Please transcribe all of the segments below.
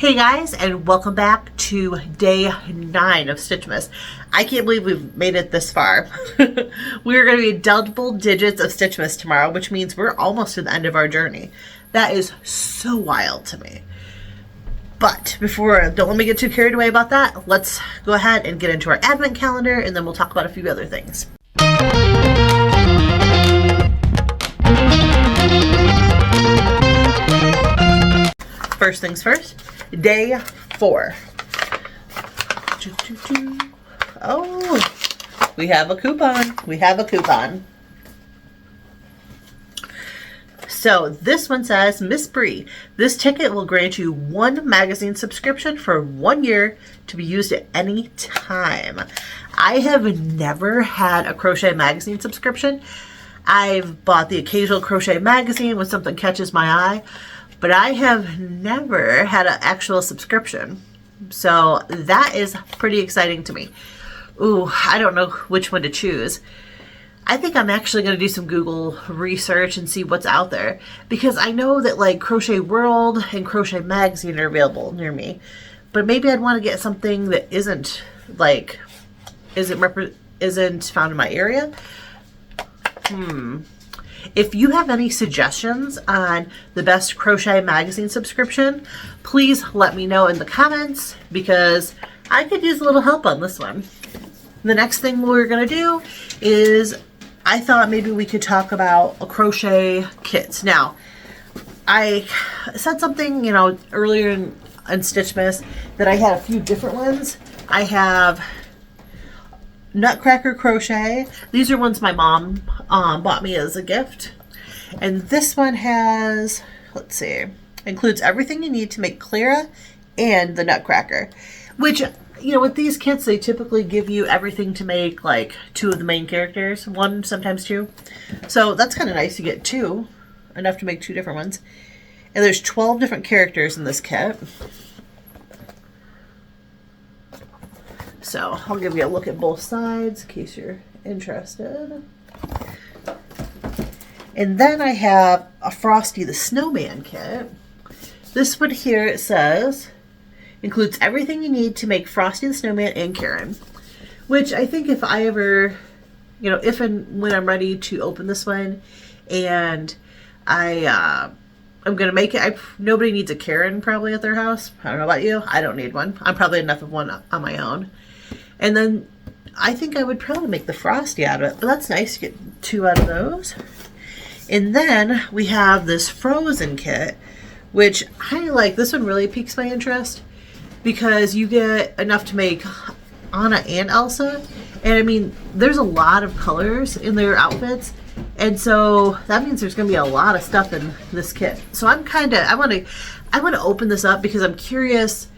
Hey guys, and welcome back to day 9 of Stitchmas. I can't believe we've made it this far. We're going to be double digits of Stitchmas tomorrow, which means we're almost to the end of our journey. That is so wild to me. But don't let me get too carried away about that. Let's go ahead and get into our advent calendar, and then we'll talk about a few other things. First things first, day 4. Oh, we have a coupon. So this one says, Miss Bree, this ticket will grant you 1 magazine subscription for 1 year to be used at any time. I have never had a crochet magazine subscription. I've bought the occasional crochet magazine when something catches my eye, but I have never had an actual subscription. So that is pretty exciting to me. Ooh, I don't know which one to choose. I think I'm actually going to do some Google research and see what's out there, because I know that like Crochet World and Crochet Magazine are available near me, but maybe I'd want to get something that isn't found in my area. If you have any suggestions on the best crochet magazine subscription, please let me know in the comments, because I could use a little help on this one. The next thing we're going to do is, I thought maybe we could talk about crochet kits. Now, I said something, earlier in Stitchmas that I had a few different ones. I have Nutcracker crochet. These are ones my mom bought me as a gift. And this one has, includes everything you need to make Clara and the Nutcracker. Which, with these kits, they typically give you everything to make like 2 of the main characters. 1, sometimes 2. So that's kind of nice to get 2. Enough to make 2 different ones. And there's 12 different characters in this kit. So I'll give you a look at both sides in case you're interested. And then I have a Frosty the Snowman kit. This one here, it says, includes everything you need to make Frosty the Snowman and Karen. Which I think if I ever, if and when I'm ready to open this one, and I'm going to make it, nobody needs a Karen probably at their house. I don't know about you. I don't need one. I'm probably enough of one on my own. And then I think I would probably make the Frosty out of it. But that's nice to get 2 out of those. And then we have this Frozen kit, which I like. This one really piques my interest, because you get enough to make Anna and Elsa. And I mean, there's a lot of colors in their outfits. And so that means there's going to be a lot of stuff in this kit. So I want to open this up, because I'm curious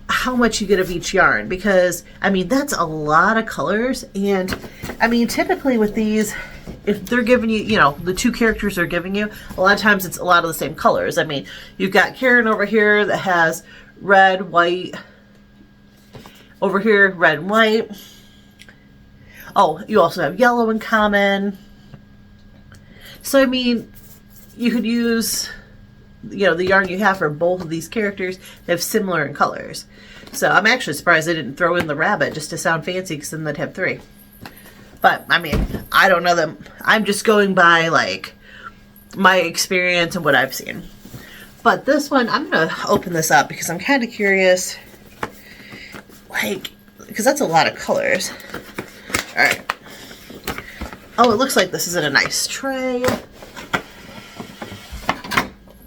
how much you get of each yarn, because I mean, that's a lot of colors. And I mean, typically with these, if they're giving you, the 2 characters they're giving you, a lot of times it's a lot of the same colors. I mean, you've got Karen over here that has red, white, over here, red and white. Oh, you also have yellow in common. So, I mean, you could use, the yarn you have for both of these characters. They have similar in colors. So, I'm actually surprised they didn't throw in the rabbit just to sound fancy, because then they'd have 3. But, I mean, I don't know them. I'm just going by, like, my experience and what I've seen. But this one, I'm going to open this up, because I'm kind of curious, because that's a lot of colors. All right. Oh, it looks like this is in a nice tray.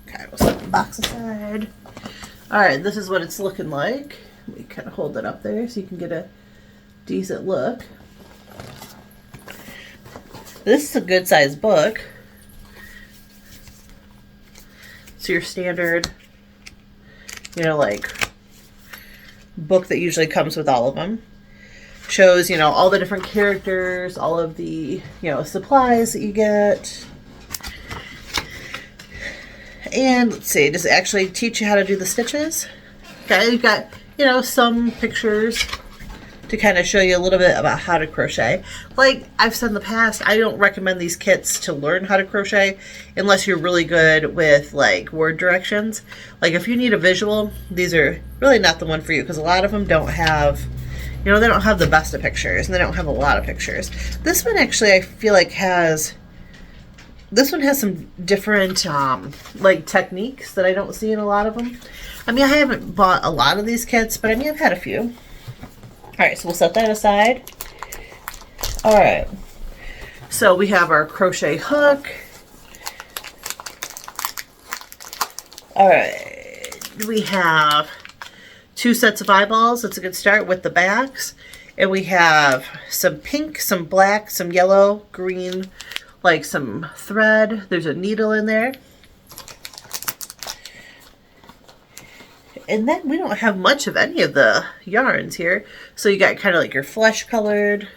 Okay, we'll set the box aside. All right, this is what it's looking like. Let me kind of hold it up there so you can get a decent look. This is a good sized book. It's your standard, book that usually comes with all of them. Shows, all the different characters, all of the, supplies that you get. And let's see, does it actually teach you how to do the stitches? Okay, you've got, some pictures to kind of show you a little bit about how to crochet. Like I've said in the past, I don't recommend these kits to learn how to crochet unless you're really good with like word directions. Like if you need a visual, these are really not the one for you, because a lot of them don't have, you know, they don't have the best of pictures, and they don't have a lot of pictures. This one actually I feel like has, this one has some different like techniques that I don't see in a lot of them. I mean, I haven't bought a lot of these kits, but I mean, I've had a few. All right, so we'll set that aside. All right, so we have our crochet hook. All right, we have 2 sets of eyeballs. That's a good start with the backs. And we have some pink, some black, some yellow, green, like some thread. There's a needle in there. And then we don't have much of any of the yarns here. So you got kind of like your flesh colored.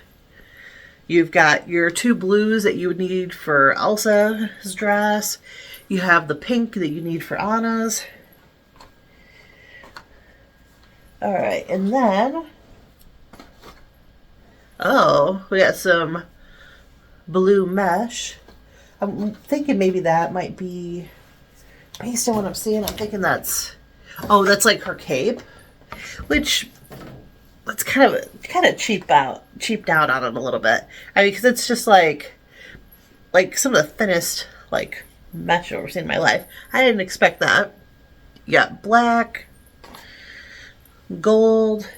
You've got your 2 blues that you would need for Elsa's dress. You have the pink that you need for Anna's. All right, and then, oh, we got some blue mesh. I'm thinking maybe that might be, based on what I'm seeing, I'm thinking that's, oh, that's like her cape, which that's kind of cheaped out on it a little bit. I mean, because it's just like some of the thinnest like mesh I've ever seen in my life. I didn't expect that. You got black, gold,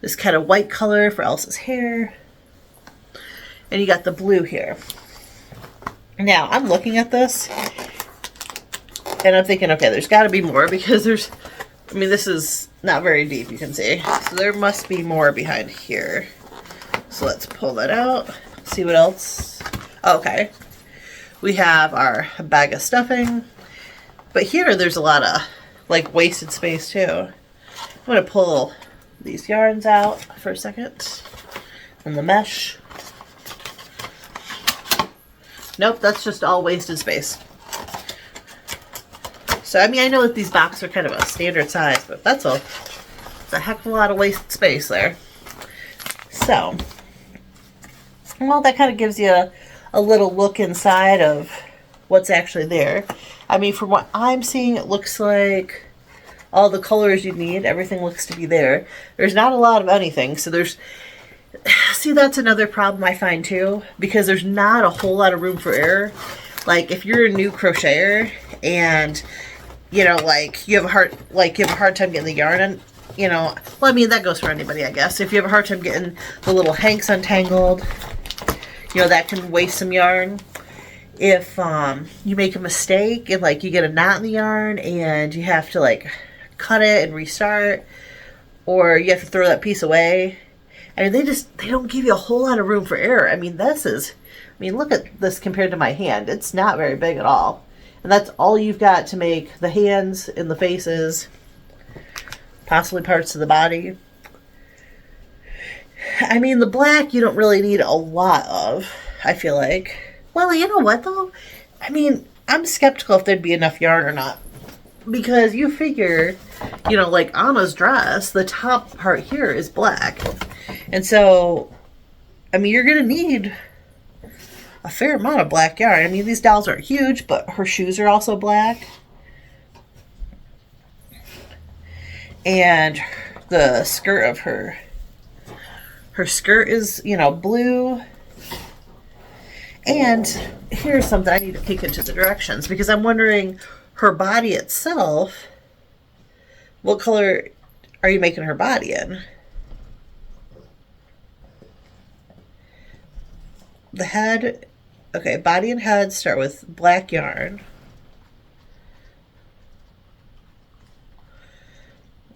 this kind of white color for Elsa's hair, and you got the blue here. Now I'm looking at this and I'm thinking, okay, there's got to be more, because there's, I mean, this is not very deep, you can see. So there must be more behind here. So let's pull that out, see what else. Okay. We have our bag of stuffing. But here there's a lot of like wasted space too. I'm going to pull these yarns out for a second. And the mesh. Nope, that's just all wasted space. So, I mean, I know that these boxes are kind of a standard size, but that's a heck of a lot of wasted space there. So, well, that kind of gives you a little look inside of what's actually there. I mean, from what I'm seeing, it looks like all the colors you need, everything looks to be there. There's not a lot of anything, so there's, see, that's another problem I find too, because there's not a whole lot of room for error. Like, if you're a new crocheter and, you know, like, you have a hard time getting the yarn in, you know, well, I mean, that goes for anybody, I guess. If you have a hard time getting the little hanks untangled, you know, that can waste some yarn. If you make a mistake and, like, you get a knot in the yarn and you have to, like, cut it and restart, or you have to throw that piece away, and they don't give you a whole lot of room for error. I mean, look at this compared to my hand. It's not very big at all. And that's all you've got to make the hands and the faces, possibly parts of the body. I mean, the black you don't really need a lot of, I feel like. Well, you know what, though? I mean, I'm skeptical if there'd be enough yarn or not. Because you figure, you know, like Anna's dress, the top part here is black. And so, I mean, you're going to need a fair amount of black yarn. I mean, these dolls aren't huge, but her shoes are also black. And the skirt of her skirt is, you know, blue. And here's something I need to peek into the directions, because I'm wondering, her body itself, what color are you making her body in? The head, okay, body and head start with black yarn.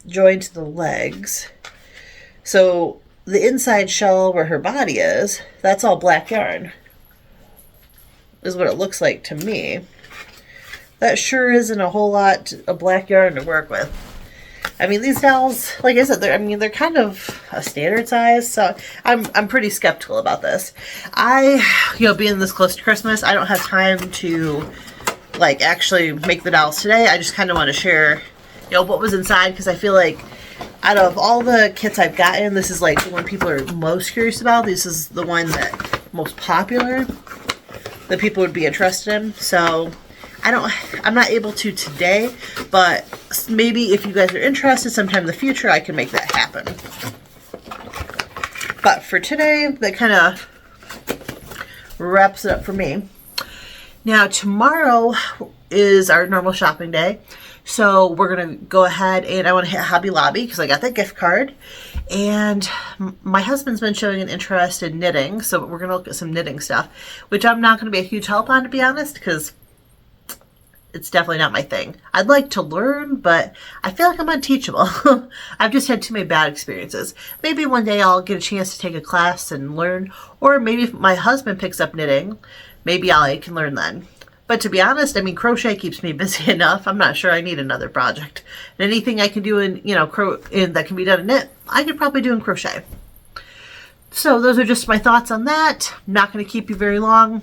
Join to the legs. So the inside shell where her body is, that's all black yarn, is what it looks like to me. That sure isn't a whole lot of black yarn to work with. I mean, these dolls, like I said, they're kind of a standard size, so I'm pretty skeptical about this. Being this close to Christmas, I don't have time to, like, actually make the dolls today. I just kind of want to share, you know, what was inside, because I feel like out of all the kits I've gotten, this is like the one people are most curious about. This is the one that most popular that people would be interested in. So I'm not able to today, but maybe if you guys are interested sometime in the future, I can make that happen. But for today, that kind of wraps it up for me. Now, tomorrow is our normal shopping day. So we're going to go ahead and I want to hit Hobby Lobby because I got that gift card. And my husband's been showing an interest in knitting. So we're going to look at some knitting stuff, which I'm not going to be a huge help on, to be honest, because it's definitely not my thing. I'd like to learn, but I feel like I'm unteachable. I've just had too many bad experiences. Maybe one day I'll get a chance to take a class and learn. Or maybe if my husband picks up knitting, maybe I can learn then. But to be honest, I mean, crochet keeps me busy enough. I'm not sure I need another project. And anything I can do in, that can be done in knit, I could probably do in crochet. So those are just my thoughts on that. I'm not going to keep you very long.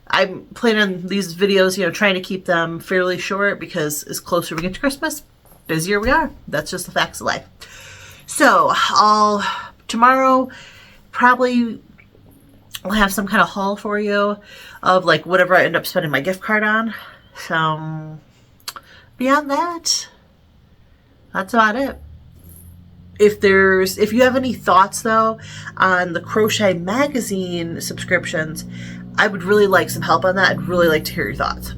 I'm planning on these videos, trying to keep them fairly short because as closer we get to Christmas, busier we are. That's just the facts of life. So tomorrow probably I'll have some kind of haul for you of like whatever I end up spending my gift card on. So beyond that, that's about it. If you have any thoughts though on the crochet magazine subscriptions, I would really like some help on that. I'd really like to hear your thoughts.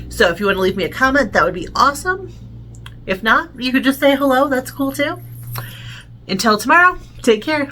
So if you want to leave me a comment, that would be awesome. If not, you could just say hello. That's cool too. Until tomorrow, take care.